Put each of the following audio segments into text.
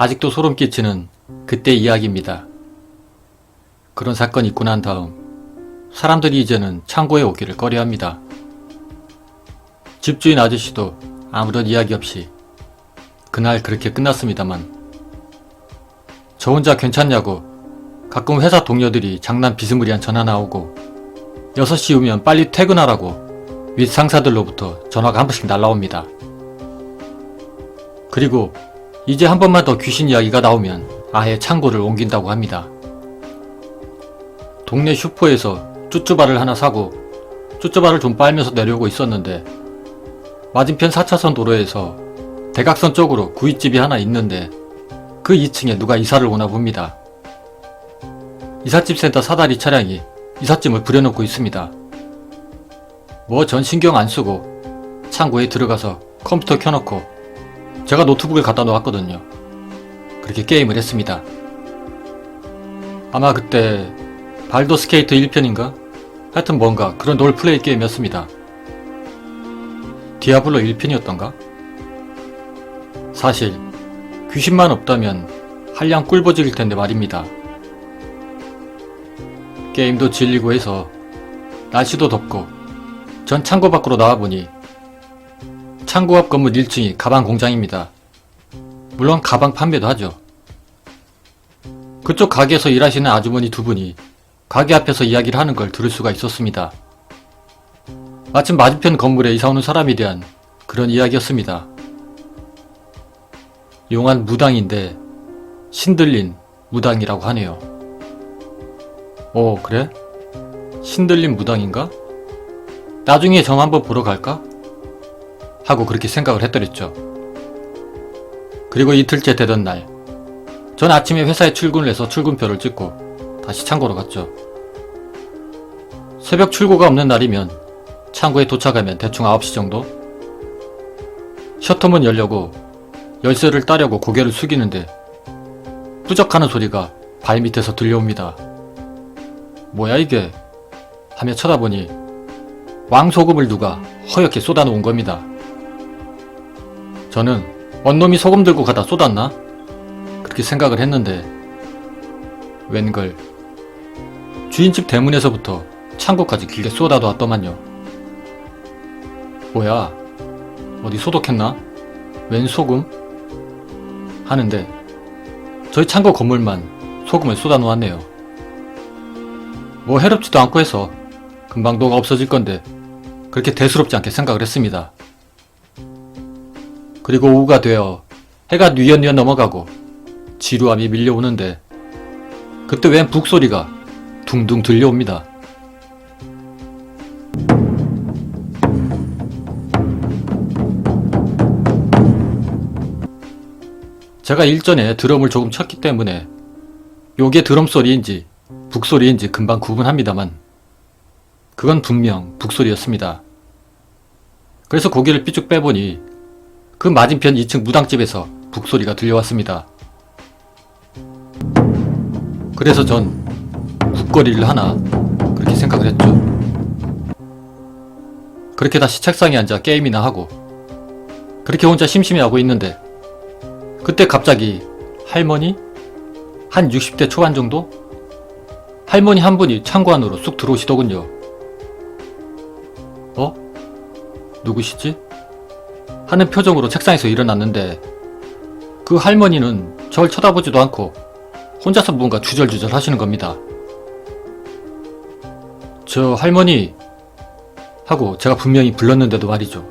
아직도 소름 끼치는 그때 이야기입니다. 그런 사건이 있고 난 다음 사람들이 이제는 창고에 오기를 꺼려합니다. 집주인 아저씨도 아무런 이야기 없이 그날 그렇게 끝났습니다만 저 혼자 괜찮냐고 가끔 회사 동료들이 장난 비스무리한 전화나 오고 6시 이후면 빨리 퇴근하라고 윗 상사들로부터 전화가 한 번씩 날라옵니다. 그리고 이제 한 번만 더 귀신 이야기가 나오면 아예 창고를 옮긴다고 합니다. 동네 슈퍼에서 쭈쭈바를 하나 사고 쭈쭈바를 좀 빨면서 내려오고 있었는데 맞은편 4차선 도로에서 대각선 쪽으로 구이집이 하나 있는데 그 2층에 누가 이사를 오나 봅니다. 이삿짐 센터 사다리 차량이 이삿짐을 부려놓고 있습니다. 뭐 전 신경 안 쓰고 창고에 들어가서 컴퓨터 켜놓고 제가 노트북을 갖다 놓았거든요. 그렇게 게임을 했습니다. 아마 그때 발더스 게이트 1편인가? 하여튼 뭔가 그런 롤플레이 게임이었습니다. 디아블로 1편이었던가? 사실 귀신만 없다면 한량 꿀버직일 텐데 말입니다. 게임도 질리고 해서 날씨도 덥고 전 창고 밖으로 나와보니 창고 앞 건물 1층이 가방 공장입니다. 물론 가방 판매도 하죠. 그쪽 가게에서 일하시는 아주머니 두 분이 가게 앞에서 이야기를 하는 걸 들을 수가 있었습니다. 마침 맞은편 건물에 이사오는 사람에 대한 그런 이야기였습니다. 용한 무당인데 신들린 무당이라고 하네요. 오, 그래? 신들린 무당인가? 나중에 점 한번 보러 갈까? 하고 그렇게 생각을 했더랬죠. 그리고 이틀째 되던 날, 전 아침에 회사에 출근을 해서 출근표를 찍고 다시 창고로 갔죠. 새벽 출고가 없는 날이면 창고에 도착하면 대충 9시 정도? 셔터문 열려고 열쇠를 따려고 고개를 숙이는데 뿌적하는 소리가 발밑에서 들려옵니다. 뭐야 이게? 하며 쳐다보니 왕소금을 누가 허옇게 쏟아놓은 겁니다. 저는 언놈이 소금 들고 가다 쏟았나? 그렇게 생각을 했는데 웬걸 주인집 대문에서부터 창고까지 길게 쏟아놓았더만요. 뭐야? 어디 소독했나? 웬 소금? 하는데 저희 창고 건물만 소금을 쏟아놓았네요. 뭐 해롭지도 않고 해서 금방 녹아 없어질 건데 그렇게 대수롭지 않게 생각을 했습니다. 그리고 오후가 되어 해가 뉘엿뉘엿 넘어가고 지루함이 밀려오는데 그때 웬 북소리가 둥둥 들려옵니다. 제가 일전에 드럼을 조금 쳤기 때문에 요게 드럼 소리인지 북소리인지 금방 구분합니다만 그건 분명 북소리였습니다. 그래서 고개를 삐쭉 빼보니 그 맞은편 2층 무당집에서 북소리가 들려왔습니다. 그래서 전 국거리를 하나 그렇게 생각을 했죠. 그렇게 다시 책상에 앉아 게임이나 하고 그렇게 혼자 심심해하고 있는데 그때 갑자기 할머니? 한 60대 초반 정도? 할머니 한 분이 창고 안으로 쑥 들어오시더군요. 어? 누구시지? 하는 표정으로 책상에서 일어났는데 그 할머니는 절 쳐다보지도 않고 혼자서 뭔가 주절주절 하시는 겁니다. 저 할머니 하고 제가 분명히 불렀는데도 말이죠.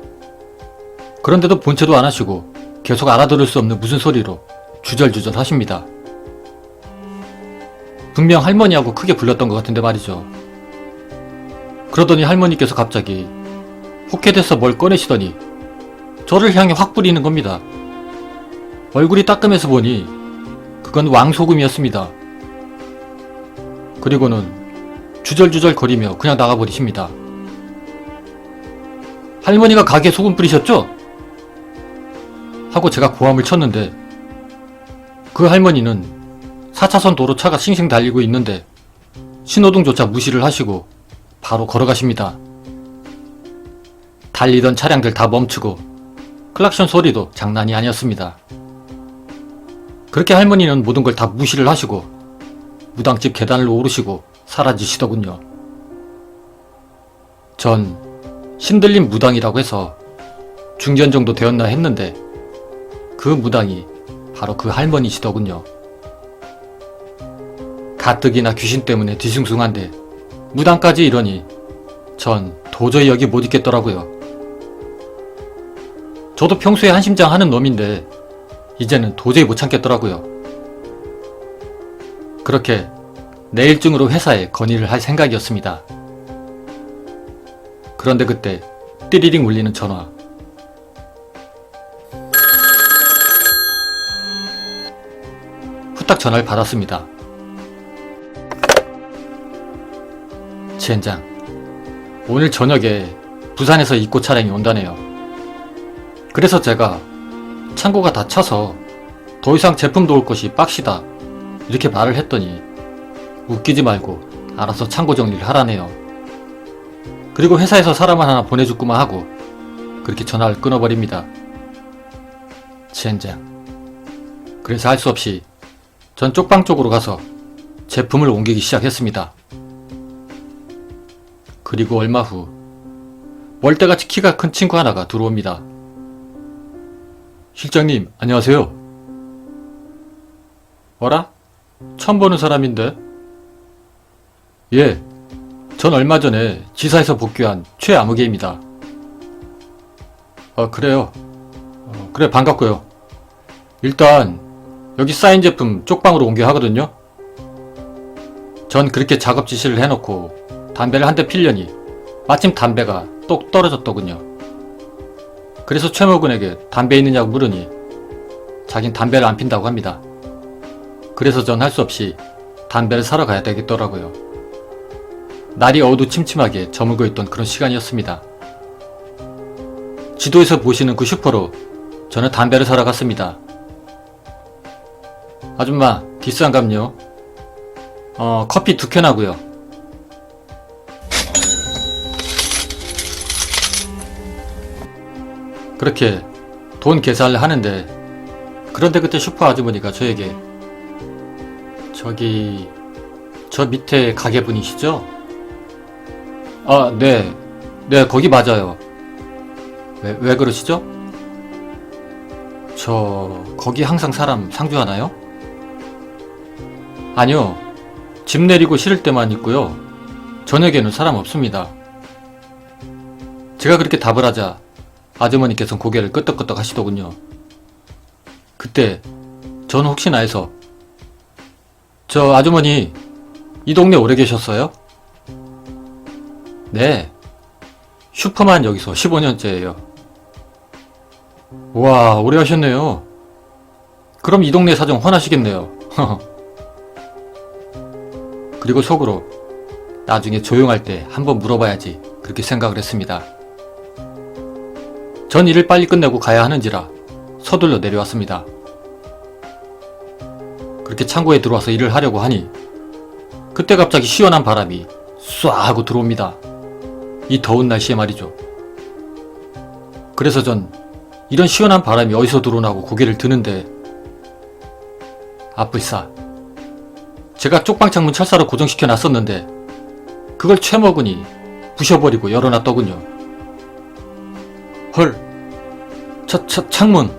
그런데도 본체도 안 하시고 계속 알아들을 수 없는 무슨 소리로 주절주절 하십니다. 분명 할머니하고 크게 불렀던 것 같은데 말이죠. 그러더니 할머니께서 갑자기 포켓에서 뭘 꺼내시더니 저를 향해 확 뿌리는 겁니다. 얼굴이 따끔해서 보니 그건 왕소금이었습니다. 그리고는 주절주절 거리며 그냥 나가버리십니다. 할머니가 가게에 소금 뿌리셨죠? 하고 제가 고함을 쳤는데 그 할머니는 4차선 도로 차가 싱싱 달리고 있는데 신호등조차 무시를 하시고 바로 걸어가십니다. 달리던 차량들 다 멈추고 클락션 소리도 장난이 아니었습니다. 그렇게 할머니는 모든 걸 다 무시를 하시고 무당집 계단을 오르시고 사라지시더군요. 전 신들린 무당이라고 해서 중전 정도 되었나 했는데 그 무당이 바로 그 할머니시더군요. 가뜩이나 귀신 때문에 뒤숭숭한데 무당까지 이러니 전 도저히 여기 못 있겠더라고요. 저도 평소에 한심장하는 놈인데 이제는 도저히 못 참겠더라고요. 그렇게 내일중으로 회사에 건의를 할 생각이었습니다. 그런데 그때 띠리링 울리는 전화. 후딱 전화를 받았습니다. 젠장, 오늘 저녁에 부산에서 입고 차량이 온다네요. 그래서 제가 창고가 다 차서 더 이상 제품도 올 것이 빡시다 이렇게 말을 했더니 웃기지 말고 알아서 창고 정리를 하라네요. 그리고 회사에서 사람을 하나 보내줬구만 하고 그렇게 전화를 끊어버립니다. 젠장. 그래서 할 수 없이 전 쪽방 쪽으로 가서 제품을 옮기기 시작했습니다. 그리고 얼마 후 월대같이 키가 큰 친구 하나가 들어옵니다. 실장님, 안녕하세요. 어라? 처음 보는 사람인데? 예, 전 얼마 전에 지사에서 복귀한 최아무개입니다. 그래요. 그래, 반갑고요. 일단 여기 쌓인 제품 쪽방으로 옮겨 하거든요. 전 그렇게 작업 지시를 해놓고 담배를 한 대 필려니 마침 담배가 똑 떨어졌더군요. 그래서 최모근에게 담배 있느냐고 물으니 자긴 담배를 안 핀다고 합니다. 그래서 전 할 수 없이 담배를 사러 가야 되겠더라고요. 날이 어두침침하게 저물고 있던 그런 시간이었습니다. 지도에서 보시는 그 슈퍼로 저는 담배를 사러 갔습니다. 아줌마, 비싼감요? 커피 2캔 하고요. 그렇게 돈 계산을 하는데 그런데 그때 슈퍼 아주머니가 저에게 저기 저 밑에 가게분이시죠? 네. 네, 거기 맞아요. 왜 그러시죠? 저 거기 항상 사람 상주하나요? 아니요. 집 내리고 실을 때만 있고요. 저녁에는 사람 없습니다. 제가 그렇게 답을 하자 아주머니께서는 고개를 끄덕끄덕 하시더군요. 그때 전 혹시나 해서 저 아주머니 이 동네 오래 계셨어요? 네. 슈퍼만 여기서 15년째예요. 와, 오래 하셨네요. 그럼 이 동네 사정 훤하시겠네요. 그리고 속으로 나중에 조용할 때 한번 물어봐야지 그렇게 생각을 했습니다. 전 일을 빨리 끝내고 가야 하는지라 서둘러 내려왔습니다. 그렇게 창고에 들어와서 일을 하려고 하니 그때 갑자기 시원한 바람이 쏴 하고 들어옵니다. 이 더운 날씨에 말이죠. 그래서 전 이런 시원한 바람이 어디서 들어오나고 고개를 드는데 아뿔싸, 제가 쪽방 창문 철사로 고정시켜 놨었는데 그걸 최먹으니 부셔버리고 열어놨더군요. 헐, 창문.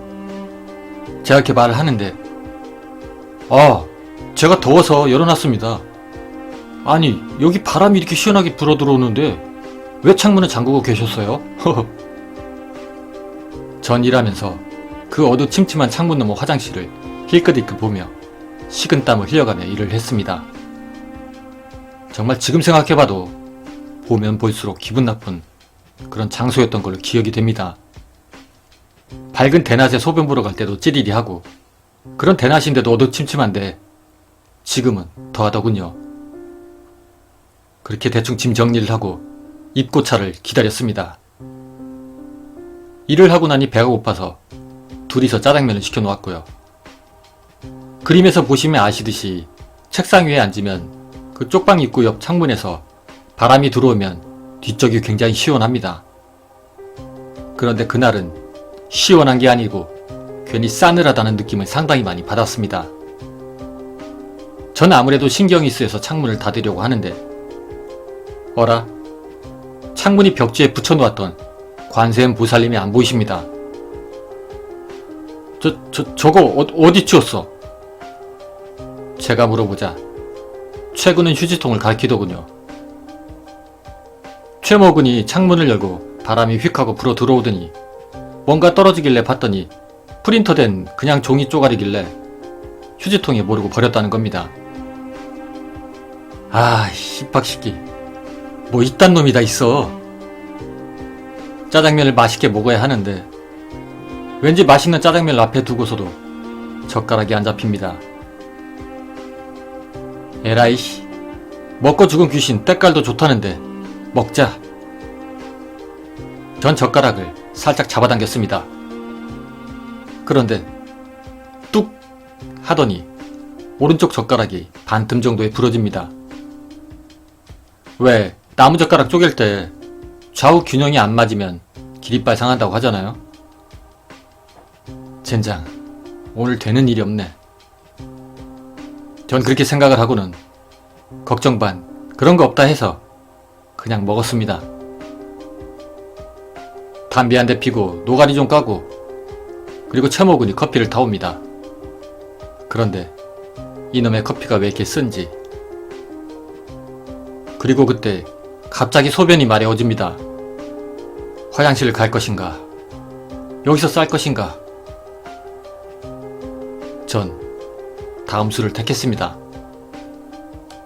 제가 이렇게 말을 하는데 제가 더워서 열어놨습니다. 아니, 여기 바람이 이렇게 시원하게 불어 들어오는데 왜 창문을 잠그고 계셨어요? 전 일하면서 그 어두침침한 창문 너머 화장실을 힐끗힐끗 보며 식은땀을 흘려가며 일을 했습니다. 정말 지금 생각해봐도 보면 볼수록 기분 나쁜 그런 장소였던 걸로 기억이 됩니다. 밝은 대낮에 소변 보러 갈 때도 찌리리 하고 그런 대낮인데도 어두침침한데 지금은 더하더군요. 그렇게 대충 짐 정리를 하고 입고차를 기다렸습니다. 일을 하고 나니 배가 고파서 둘이서 짜장면을 시켜 놓았고요. 그림에서 보시면 아시듯이 책상 위에 앉으면 그 쪽방 입구 옆 창문에서 바람이 들어오면 뒤쪽이 굉장히 시원합니다. 그런데 그날은 시원한 게 아니고 괜히 싸늘하다는 느낌을 상당히 많이 받았습니다. 전 아무래도 신경이 쓰여서 창문을 닫으려고 하는데 어라? 창문이 벽지에 붙여놓았던 관세음 보살님이 안 보이십니다. 저거 어디 치웠어? 제가 물어보자 최군은 휴지통을 가리키더군요. 최모군이 창문을 열고 바람이 휙 하고 불어 들어오더니 뭔가 떨어지길래 봤더니 프린터된 그냥 종이 쪼가리길래 휴지통에 모르고 버렸다는 겁니다. 아, 씨박시끼. 뭐 이딴 놈이 다 있어. 짜장면을 맛있게 먹어야 하는데 왠지 맛있는 짜장면을 앞에 두고서도 젓가락이 안 잡힙니다. 에라이씨. 먹고 죽은 귀신 때깔도 좋다는데 먹자. 전 젓가락을 살짝 잡아당겼습니다. 그런데 뚝 하더니 오른쪽 젓가락이 반틈 정도에 부러집니다. 왜 나무젓가락 쪼갤 때 좌우 균형이 안 맞으면 기립발 상한다고 하잖아요. 젠장, 오늘 되는 일이 없네. 전 그렇게 생각을 하고는 걱정 반 그런 거 없다 해서 그냥 먹었습니다. 담배 한 대 피고 노가리 좀 까고 그리고 최모군이 커피를 타옵니다. 그런데 이놈의 커피가 왜 이렇게 쓴지. 그리고 그때 갑자기 소변이 마려워집니다. 화장실을 갈 것인가 여기서 쌀 것인가. 전 다음 수를 택했습니다.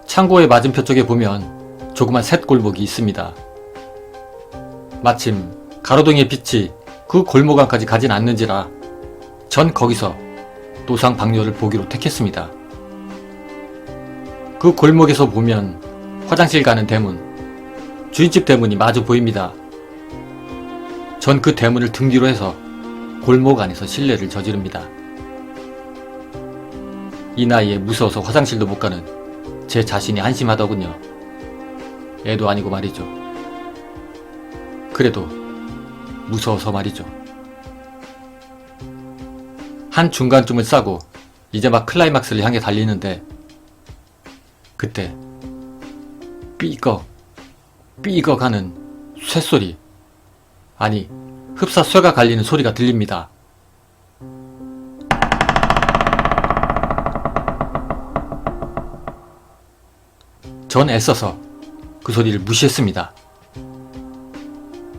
창고의 맞은표 쪽에 보면 조그만 셋골목이 있습니다. 마침 가로등의 빛이 그 골목 안까지 가진 않는지라 전 거기서 노상방뇨를 보기로 택했습니다. 그 골목에서 보면 화장실 가는 대문, 주인집 대문이 마주 보입니다. 전 그 대문을 등 뒤로 해서 골목 안에서 실례를 저지릅니다. 이 나이에 무서워서 화장실도 못 가는 제 자신이 한심하더군요. 애도 아니고 말이죠. 그래도 무서워서 말이죠. 한 중간쯤을 싸고 이제 막 클라이막스를 향해 달리는데 그때 삐걱 삐걱 하는 쇳소리, 아니 흡사 쇠가 갈리는 소리가 들립니다. 전 애써서 그 소리를 무시했습니다.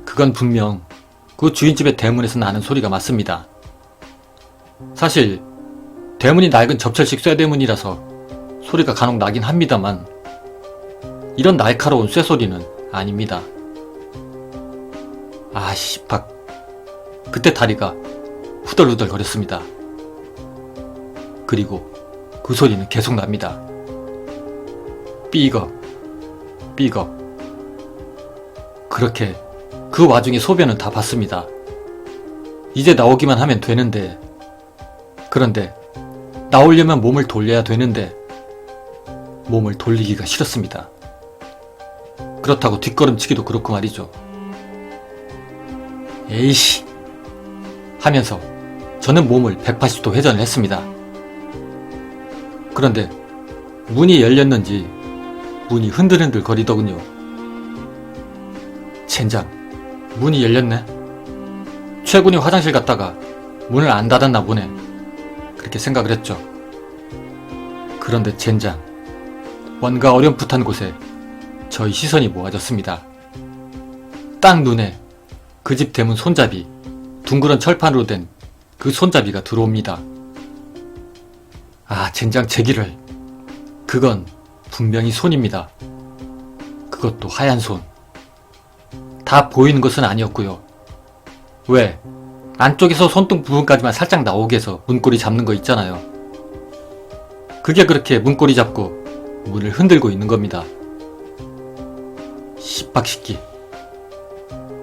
그건 분명 그 주인집의 대문에서 나는 소리가 맞습니다. 사실 대문이 낡은 접철식 쇠대문이라서 소리가 간혹 나긴 합니다만 이런 날카로운 쇠소리는 아닙니다. 아 씨박. 그때 다리가 후덜후덜 거렸습니다. 그리고 그 소리는 계속 납니다. 삐걱 삐걱. 그렇게 그 와중에 소변은 다 봤습니다. 이제 나오기만 하면 되는데, 그런데 나오려면 몸을 돌려야 되는데 몸을 돌리기가 싫었습니다. 그렇다고 뒷걸음치기도 그렇고 말이죠. 에이씨 하면서 저는 몸을 180도 회전을 했습니다. 그런데 문이 열렸는지 문이 흔들흔들 거리더군요. 젠장, 문이 열렸네. 최군이 화장실 갔다가 문을 안 닫았나 보네. 그렇게 생각을 했죠. 그런데 젠장, 뭔가 어렴풋한 곳에 저희 시선이 모아졌습니다. 딱 눈에 그 집 대문 손잡이, 둥그런 철판으로 된 그 손잡이가 들어옵니다. 아 젠장 제기를. 그건 분명히 손입니다. 그것도 하얀 손. 다 보이는 것은 아니었고요. 왜? 안쪽에서 손등 부분까지만 살짝 나오게 해서 문고리 잡는 거 있잖아요. 그게 그렇게 문고리 잡고 문을 흔들고 있는 겁니다. 씨박시끼.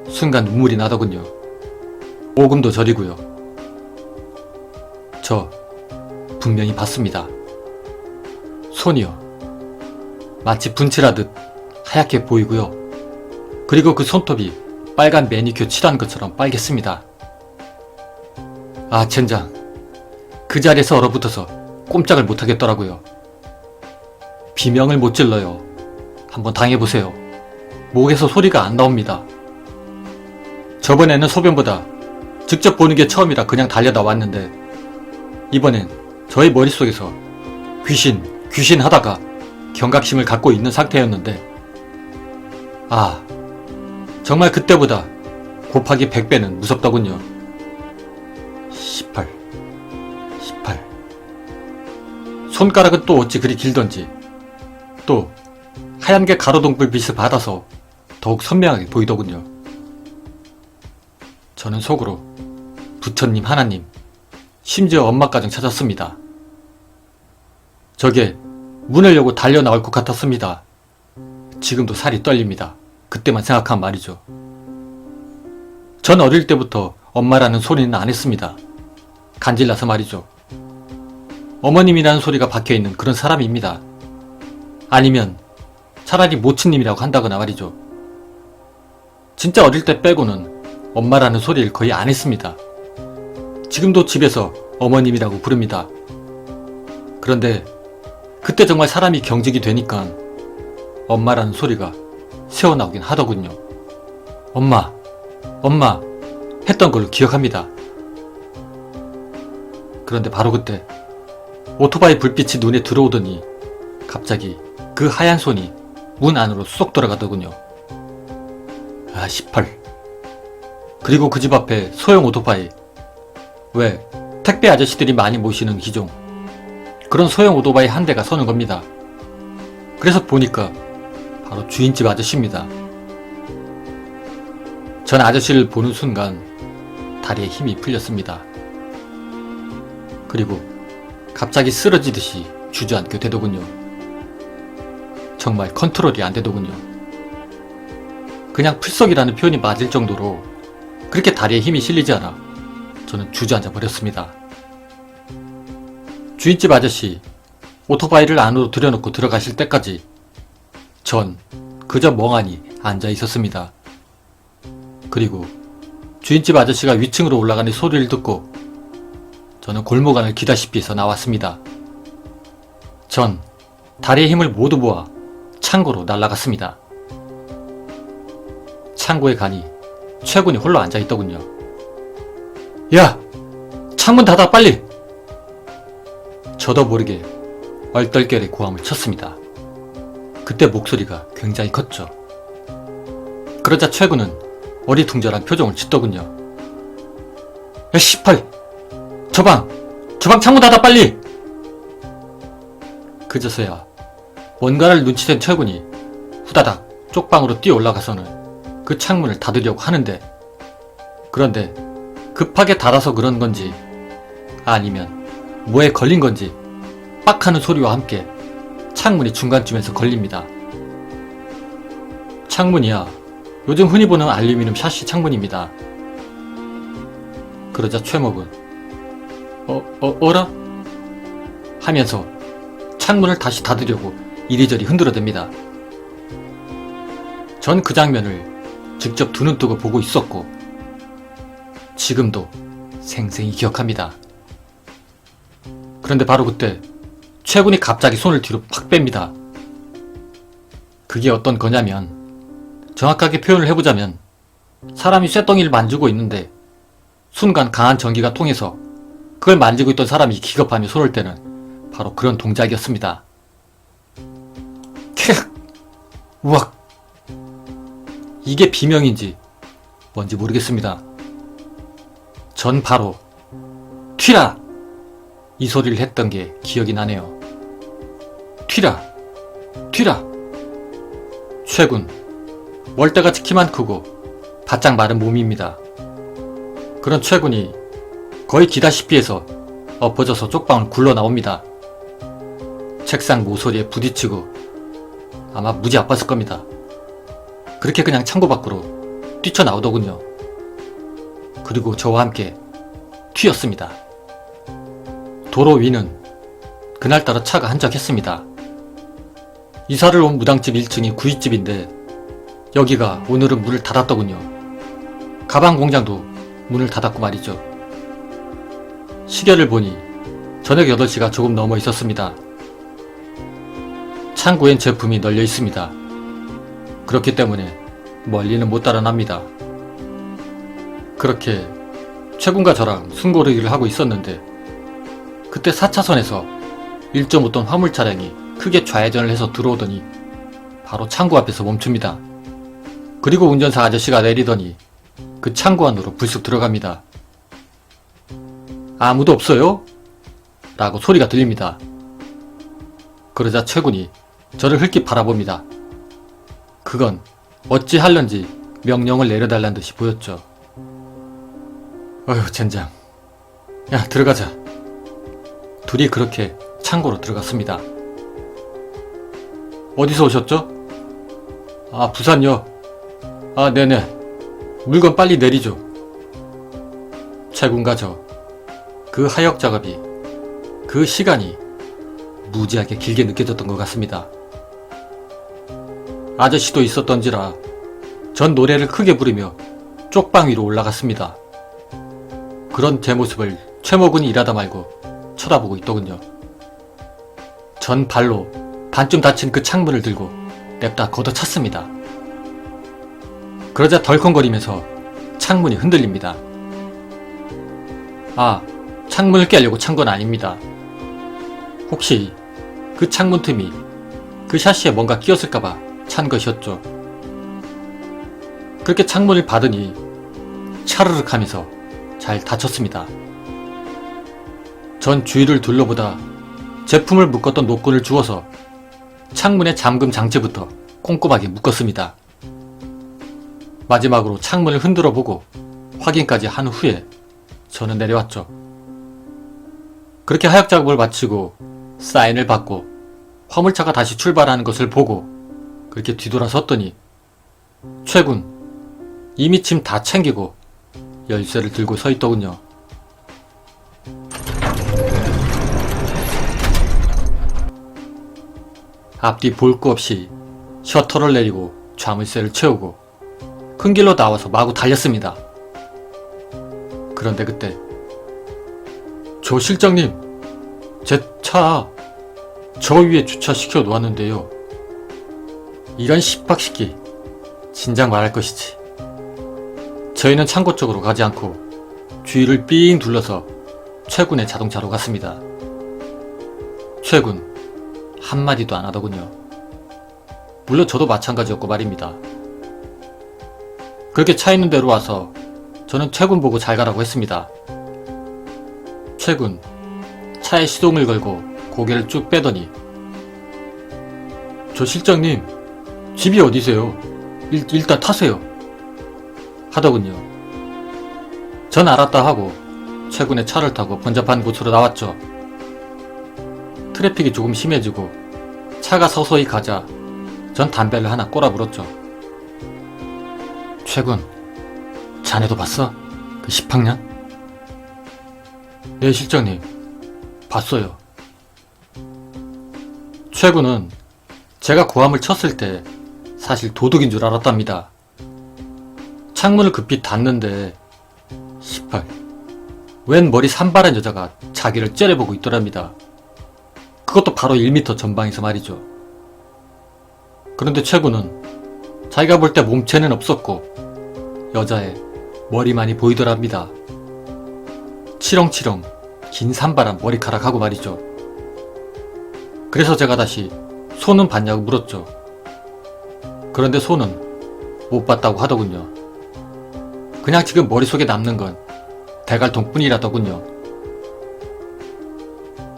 순간 눈물이 나더군요. 오금도 저리고요. 저 분명히 봤습니다. 손이요. 마치 분칠하듯 하얗게 보이고요. 그리고 그 손톱이 빨간 매니큐어 칠한 것처럼 빨갰습니다. 아 젠장, 그 자리에서 얼어붙어서 꼼짝을 못하겠더라고요. 비명을 못 질러요. 한번 당해보세요. 목에서 소리가 안 나옵니다. 저번에는 소변보다 직접 보는 게 처음이라 그냥 달려나왔는데 이번엔 저의 머릿속에서 귀신 하다가 경각심을 갖고 있는 상태였는데 정말 그때보다 곱하기 100배는 무섭더군요. 18 손가락은 또 어찌 그리 길던지 또 하얀 게 가로등불 빛을 받아서 더욱 선명하게 보이더군요. 저는 속으로 부처님, 하나님, 심지어 엄마까지 찾았습니다. 저게 문을 열고 달려나올 것 같았습니다. 지금도 살이 떨립니다. 그때만 생각한 말이죠. 전 어릴 때부터 엄마라는 소리는 안 했습니다. 간질나서 말이죠. 어머님이라는 소리가 박혀있는 그런 사람입니다. 아니면 차라리 모친님이라고 한다거나 말이죠. 진짜 어릴 때 빼고는 엄마라는 소리를 거의 안 했습니다. 지금도 집에서 어머님이라고 부릅니다. 그런데 그때 정말 사람이 경직이 되니까 엄마라는 소리가 새어나오긴 하더군요. 엄마 했던 걸로 기억합니다. 그런데 바로 그때 오토바이 불빛이 눈에 들어오더니 갑자기 그 하얀 손이 문 안으로 쏙 들어가더군요. 18. 그리고 그 집 앞에 소형 오토바이, 왜 택배 아저씨들이 많이 모시는 기종, 그런 소형 오토바이 한 대가 서는 겁니다. 그래서 보니까 바로 주인집 아저씨입니다. 전 아저씨를 보는 순간 다리에 힘이 풀렸습니다. 그리고 갑자기 쓰러지듯이 주저앉게 되더군요. 정말 컨트롤이 안 되더군요. 그냥 풀썩이라는 표현이 맞을 정도로 그렇게 다리에 힘이 실리지 않아 저는 주저앉아 버렸습니다. 주인집 아저씨 오토바이를 안으로 들여놓고 들어가실 때까지 전 그저 멍하니 앉아 있었습니다. 그리고 주인집 아저씨가 위층으로 올라가는 소리를 듣고 저는 골목 안을 기다시피 해서 나왔습니다. 전 다리에 힘을 모두 모아 창고로 날아갔습니다. 창고에 가니 최군이 홀로 앉아있더군요. 야! 창문 닫아 빨리! 저도 모르게 얼떨결에 고함을 쳤습니다. 그때 목소리가 굉장히 컸죠. 그러자 최군은 어리둥절한 표정을 짓더군요. 야 18! 저방 창문 닫아 빨리! 그제서야 뭔가를 눈치챈 최군이 후다닥 쪽방으로 뛰어 올라가서는 그 창문을 닫으려고 하는데, 그런데 급하게 닫아서 그런 건지 아니면 뭐에 걸린 건지 빡 하는 소리와 함께 창문이 중간쯤에서 걸립니다. 창문이야 요즘 흔히 보는 알루미늄 샤시 창문입니다. 그러자 최목은 어라? 하면서 창문을 다시 닫으려고 이리저리 흔들어댑니다. 전 그 장면을 직접 두 눈 뜨고 보고 있었고 지금도 생생히 기억합니다. 그런데 바로 그때 최군이 갑자기 손을 뒤로 팍 뺍니다. 그게 어떤 거냐면, 정확하게 표현을 해보자면 사람이 쇳덩이를 만지고 있는데 순간 강한 전기가 통해서 그걸 만지고 있던 사람이 기겁하며 손을 떼는 바로 그런 동작이었습니다. 캬! 우악! 이게 비명인지 뭔지 모르겠습니다. 전 바로 튀라! 이 소리를 했던 게 기억이 나네요. 튀라! 튀라! 최군, 월대같이 키만 크고 바짝 마른 몸입니다. 그런 최군이 거의 기다시피 해서 엎어져서 쪽방을 굴러 나옵니다. 책상 모서리에 부딪히고 아마 무지 아팠을 겁니다. 그렇게 그냥 창고 밖으로 뛰쳐나오더군요. 그리고 저와 함께 튀었습니다. 도로 위는 그날따라 차가 한적했습니다. 이사를 온 무당집 1층이 구이집인데 여기가 오늘은 문을 닫았더군요. 가방 공장도 문을 닫았고 말이죠. 시계를 보니 저녁 8시가 조금 넘어 있었습니다. 창고엔 제품이 널려 있습니다. 그렇기 때문에 멀리는 못 달아납니다. 그렇게 최군과 저랑 숨고르기를 하고 있었는데 그때 4차선에서 1.5톤 화물 차량이 크게 좌회전을 해서 들어오더니 바로 창고 앞에서 멈춥니다. 그리고 운전사 아저씨가 내리더니 그 창고 안으로 불쑥 들어갑니다. 아무도 없어요? 라고 소리가 들립니다. 그러자 최군이 저를 흘낏 바라봅니다. 그건 어찌할런지 명령을 내려달란 듯이 보였죠. 어휴 젠장. 야 들어가자. 둘이 그렇게 창고로 들어갔습니다. 어디서 오셨죠? 아 부산요. 아 네네. 물건 빨리 내리죠. 최군과 저 그 하역 작업이 그 시간이 무지하게 길게 느껴졌던 것 같습니다. 아저씨도 있었던지라 전 노래를 크게 부르며 쪽방 위로 올라갔습니다. 그런 제 모습을 최모군이 일하다 말고 쳐다보고 있더군요. 전 발로 반쯤 닫힌 그 창문을 들고 냅다 걷어찼습니다. 그러자 덜컹거리면서 창문이 흔들립니다. 아, 창문을 깨려고 찬 건 아닙니다. 혹시 그 창문 틈이 그 샤시에 뭔가 끼었을까봐 찬 것이었죠. 그렇게 창문을 받으니 차르륵 하면서 잘 닫혔습니다. 전 주위를 둘러보다 제품을 묶었던 노끈을 주워서 창문의 잠금 장치부터 꼼꼼하게 묶었습니다. 마지막으로 창문을 흔들어 보고 확인까지 한 후에 저는 내려왔죠. 그렇게 하역 작업을 마치고 사인을 받고 화물차가 다시 출발하는 것을 보고 그렇게 뒤돌아섰더니 최군 이미 짐 다 챙기고 열쇠를 들고 서 있더군요. 앞뒤 볼 거 없이 셔터를 내리고 자물쇠를 채우고 큰 길로 나와서 마구 달렸습니다. 그런데 그때 조 실장님, 제 차 저 위에 주차시켜 놓았는데요. 이런 십박시기 진작 말할 것이지. 저희는 창고 쪽으로 가지 않고 주위를 삥 둘러서 최군의 자동차로 갔습니다. 최군 한마디도 안 하더군요. 물론 저도 마찬가지였고 말입니다. 그렇게 차 있는 데로 와서 저는 최군 보고 잘 가라고 했습니다. 최군 차에 시동을 걸고 고개를 쭉 빼더니 저 실장님 집이 어디세요? 일단 타세요 하더군요. 전 알았다 하고 최군의 차를 타고 번잡한 곳으로 나왔죠. 트래픽이 조금 심해지고 차가 서서히 가자 전 담배를 하나 꼬라불었죠. 최군, 자네도 봤어? 그 10학년? 네 실장님, 봤어요. 최군은 제가 고함을 쳤을 때 사실 도둑인 줄 알았답니다. 창문을 급히 닫는데 18. 웬 머리 산발한 여자가 자기를 째려보고 있더랍니다. 그것도 바로 1m 전방에서 말이죠. 그런데 최군은 자기가 볼 때 몸체는 없었고 여자의 머리만이 보이더랍니다. 치렁치렁 긴 산발한 머리카락하고 말이죠. 그래서 제가 다시 손은 봤냐고 물었죠. 그런데 손은 못 봤다고 하더군요. 그냥 지금 머릿속에 남는 건 대갈통뿐이라더군요.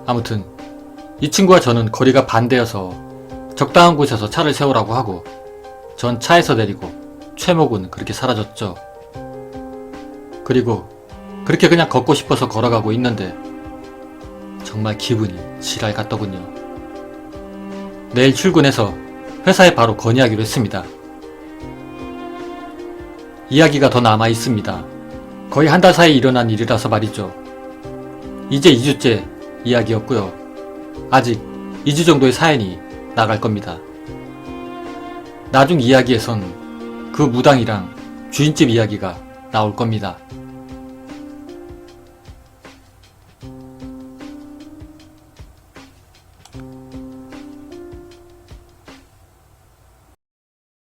아무튼 이 친구와 저는 거리가 반대여서 적당한 곳에서 차를 세우라고 하고 전 차에서 내리고 최목은 그렇게 사라졌죠. 그리고 그렇게 그냥 걷고 싶어서 걸어가고 있는데 정말 기분이 지랄 같더군요. 내일 출근해서 회사에 바로 건의하기로 했습니다. 이야기가 더 남아 있습니다. 거의 한 달 사이에 일어난 일이라서 말이죠. 이제 2주째 이야기였고요. 아직 2주 정도의 사연이 나갈 겁니다. 나중 이야기에선 그 무당이랑 주인집 이야기가 나올 겁니다.